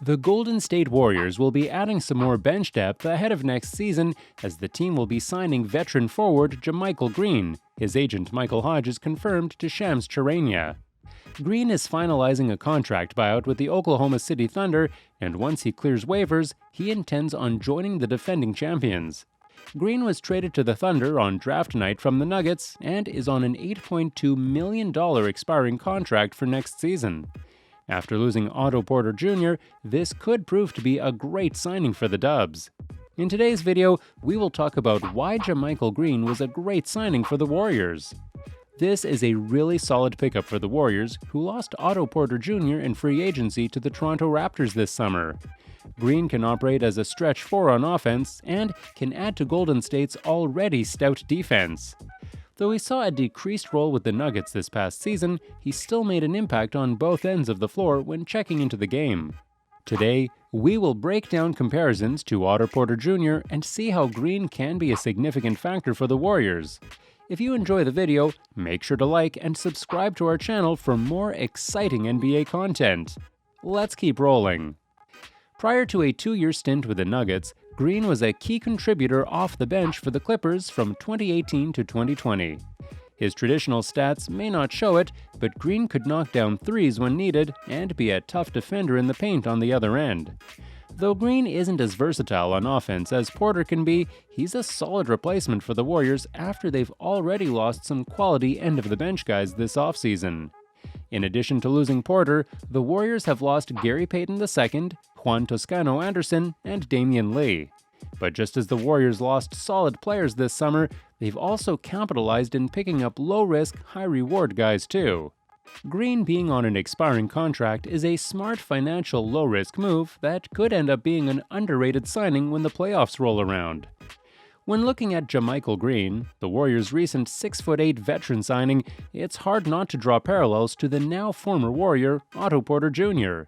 The Golden State Warriors will be adding some more bench depth ahead of next season as the team will be signing veteran forward JaMychal Green. His agent Michael Hodges confirmed to Shams Charania. Green is finalizing a contract buyout with the Oklahoma City Thunder, and once he clears waivers, he intends on joining the defending champions. Green was traded to the Thunder on draft night from the Nuggets and is on an $8.2 million expiring contract for next season. After losing Otto Porter Jr., this could prove to be a great signing for the Dubs. In today's video, we will talk about why JaMychal Green was a great signing for the Warriors. This is a really solid pickup for the Warriors, who lost Otto Porter Jr. in free agency to the Toronto Raptors this summer. Green can operate as a stretch four on offense and can add to Golden State's already stout defense. Though he saw a decreased role with the Nuggets this past season, he still made an impact on both ends of the floor when checking into the game. Today, we will break down comparisons to Otto Porter Jr. and see how Green can be a significant factor for the Warriors. If you enjoy the video, make sure to like and subscribe to our channel for more exciting NBA content. Let's keep rolling. Prior to a 2-year stint with the Nuggets, Green was a key contributor off the bench for the Clippers from 2018 to 2020. His traditional stats may not show it, but Green could knock down threes when needed and be a tough defender in the paint on the other end. Though Green isn't as versatile on offense as Porter can be, he's a solid replacement for the Warriors after they've already lost some quality end-of-the-bench guys this offseason. In addition to losing Porter, the Warriors have lost Gary Payton II, Juan Toscano-Anderson, and Damion. But just as the Warriors lost solid players this summer, they've also capitalized in picking up low-risk, high-reward guys too. Green being on an expiring contract is a smart financial low-risk move that could end up being an underrated signing when the playoffs roll around. When looking at JaMychal Green, the Warriors' recent 6'8" veteran signing, it's hard not to draw parallels to the now former Warrior, Otto Porter Jr.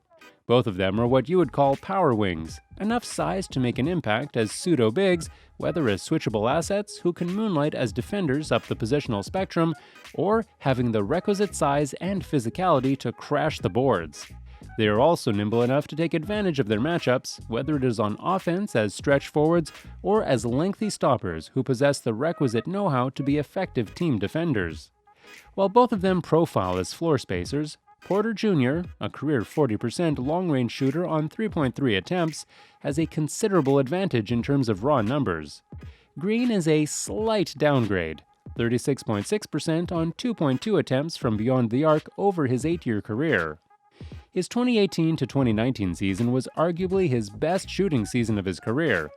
Both of them are what you would call power wings, enough size to make an impact as pseudo-bigs, whether as switchable assets who can moonlight as defenders up the positional spectrum, or having the requisite size and physicality to crash the boards. They are also nimble enough to take advantage of their matchups, whether it is on offense as stretch forwards or as lengthy stoppers who possess the requisite know-how to be effective team defenders. While both of them profile as floor spacers, Porter Jr., a career 40% long-range shooter on 3.3 attempts, has a considerable advantage in terms of raw numbers. Green is a slight downgrade, 36.6% on 2.2 attempts from beyond the arc over his 8-year career. His 2018 to 2019 season was arguably his best shooting season of his career,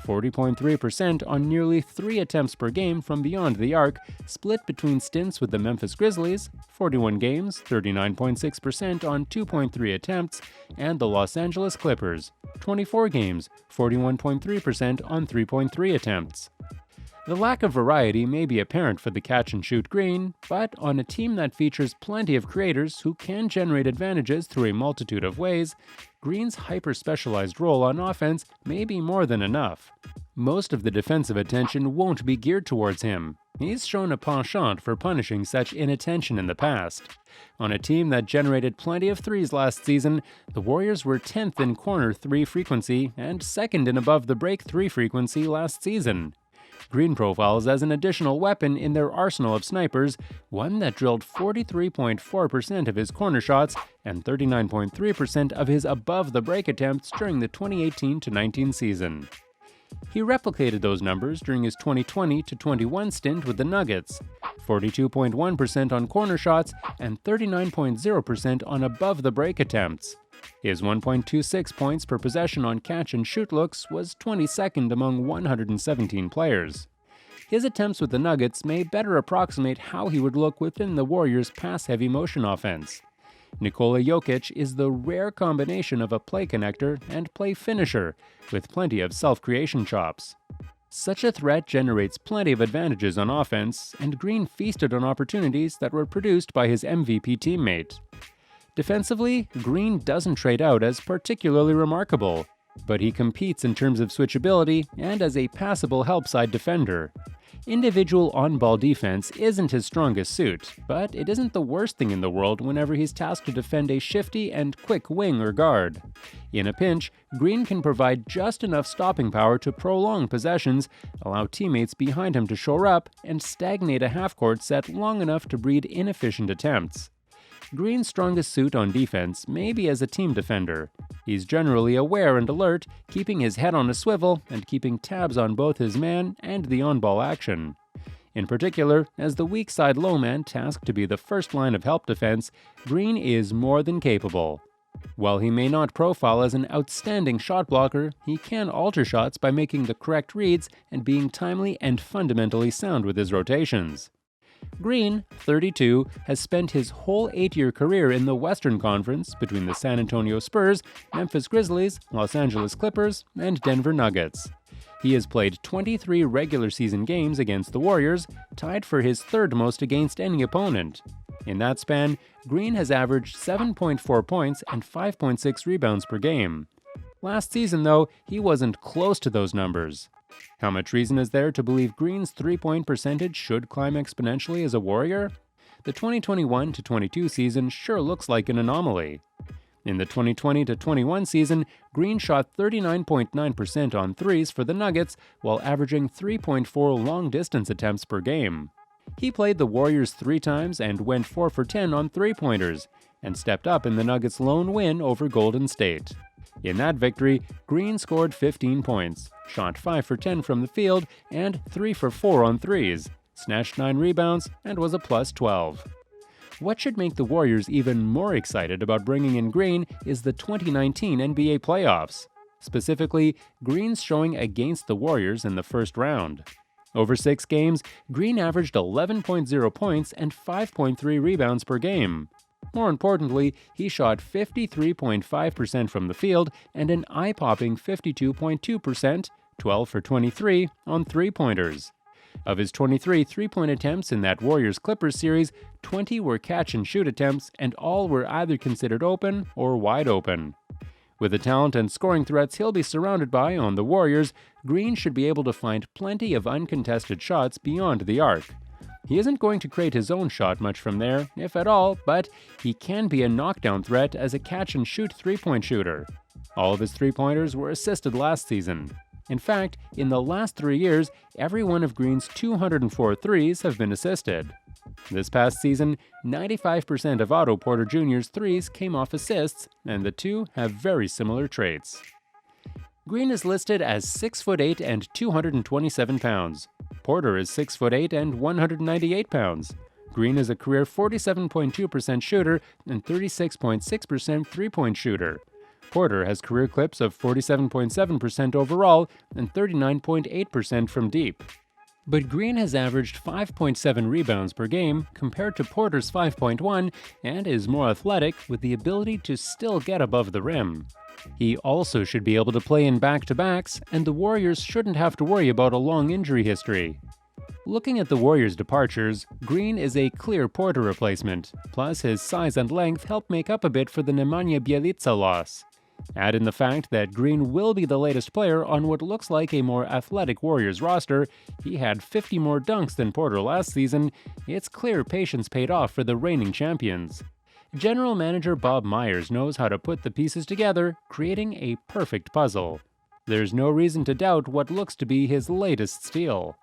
40.3% on nearly 3 attempts per game from beyond the arc, split between stints with the Memphis Grizzlies, 41 games, 39.6% on 2.3 attempts, and the Los Angeles Clippers, 24 games, 41.3% on 3.3 attempts. The lack of variety may be apparent for the catch-and-shoot Green, but on a team that features plenty of creators who can generate advantages through a multitude of ways, Green's hyper-specialized role on offense may be more than enough. Most of the defensive attention won't be geared towards him. He's shown a penchant for punishing such inattention in the past. On a team that generated plenty of threes last season, the Warriors were 10th in corner 3 frequency and 2nd in above-the-break 3 frequency last season. Green profiles as an additional weapon in their arsenal of snipers, one that drilled 43.4% of his corner shots and 39.3% of his above-the-break attempts during the 2018-19 season. He replicated those numbers during his 2020-21 stint with the Nuggets, 42.1% on corner shots and 39.0% on above-the-break attempts. His 1.26 points per possession on catch-and-shoot looks was 22nd among 117 players. His attempts with the Nuggets may better approximate how he would look within the Warriors' pass-heavy motion offense. Nikola Jokic is the rare combination of a play connector and play finisher, with plenty of self-creation chops. Such a threat generates plenty of advantages on offense, and Green feasted on opportunities that were produced by his MVP teammate. Defensively, Green doesn't trade out as particularly remarkable, but he competes in terms of switchability and as a passable help-side defender. Individual on-ball defense isn't his strongest suit, but it isn't the worst thing in the world whenever he's tasked to defend a shifty and quick wing or guard. In a pinch, Green can provide just enough stopping power to prolong possessions, allow teammates behind him to shore up, and stagnate a half-court set long enough to breed inefficient attempts. Green's strongest suit on defense may be as a team defender. He's generally aware and alert, keeping his head on a swivel and keeping tabs on both his man and the on-ball action. In particular, as the weak side low man tasked to be the first line of help defense, Green is more than capable. While he may not profile as an outstanding shot blocker, he can alter shots by making the correct reads and being timely and fundamentally sound with his rotations. Green, 32, has spent his whole 8-year career in the Western Conference between the San Antonio Spurs, Memphis Grizzlies, Los Angeles Clippers, and Denver Nuggets. He has played 23 regular season games against the Warriors, tied for his third most against any opponent. In that span, Green has averaged 7.4 points and 5.6 rebounds per game. Last season, though, he wasn't close to those numbers. How much reason is there to believe Green's three-point percentage should climb exponentially as a Warrior? The 2021-22 season sure looks like an anomaly. In the 2020-21 season, Green shot 39.9% on threes for the Nuggets while averaging 3.4 long-distance attempts per game. He played the Warriors 3 times and went 4 for 10 on three-pointers, and stepped up in the Nuggets' lone win over Golden State. In that victory, Green scored 15 points, shot 5 for 10 from the field, and 3 for 4 on threes, snatched 9 rebounds, and was a plus 12. What should make the Warriors even more excited about bringing in Green is the 2019 NBA playoffs. Specifically, Green's showing against the Warriors in the first round. Over 6 games, Green averaged 11.0 points and 5.3 rebounds per game. More importantly, he shot 53.5% from the field and an eye-popping 52.2%, 12 for 23, on three-pointers. Of his 23 three-point attempts in that Warriors-Clippers series, 20 were catch-and-shoot attempts, and all were either considered open or wide open. With the talent and scoring threats he'll be surrounded by on the Warriors, Green should be able to find plenty of uncontested shots beyond the arc. He isn't going to create his own shot much from there, if at all, but he can be a knockdown threat as a catch-and-shoot three-point shooter. All of his three-pointers were assisted last season. In fact, in the last 3 years, every one of Green's 204 threes have been assisted. This past season, 95% of Otto Porter Jr.'s threes came off assists, and the two have very similar traits. Green is listed as 6'8" and 227 pounds. Porter is 6'8" and 198 pounds. Green is a career 47.2% shooter and 36.6% three-point shooter. Porter has career clips of 47.7% overall and 39.8% from deep. But Green has averaged 5.7 rebounds per game compared to Porter's 5.1 and is more athletic with the ability to still get above the rim. He also should be able to play in back-to-backs, and the Warriors shouldn't have to worry about a long injury history. Looking at the Warriors' departures, Green is a clear Porter replacement, plus his size and length help make up a bit for the Nemanja Bjelica loss. Add in the fact that Green will be the latest player on what looks like a more athletic Warriors roster. He had 50 more dunks than Porter last season. It's clear patience paid off for the reigning champions. General Manager Bob Myers knows how to put the pieces together, creating a perfect puzzle. There's no reason to doubt what looks to be his latest steal.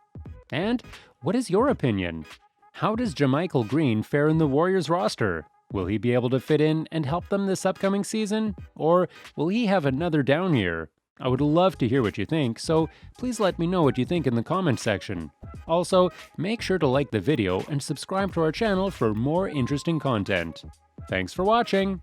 And what is your opinion? How does JaMychal Green fare in the Warriors roster? Will he be able to fit in and help them this upcoming season? Or will he have another down year? I would love to hear what you think, so please let me know what you think in the comment section. Also, make sure to like the video and subscribe to our channel for more interesting content. Thanks for watching!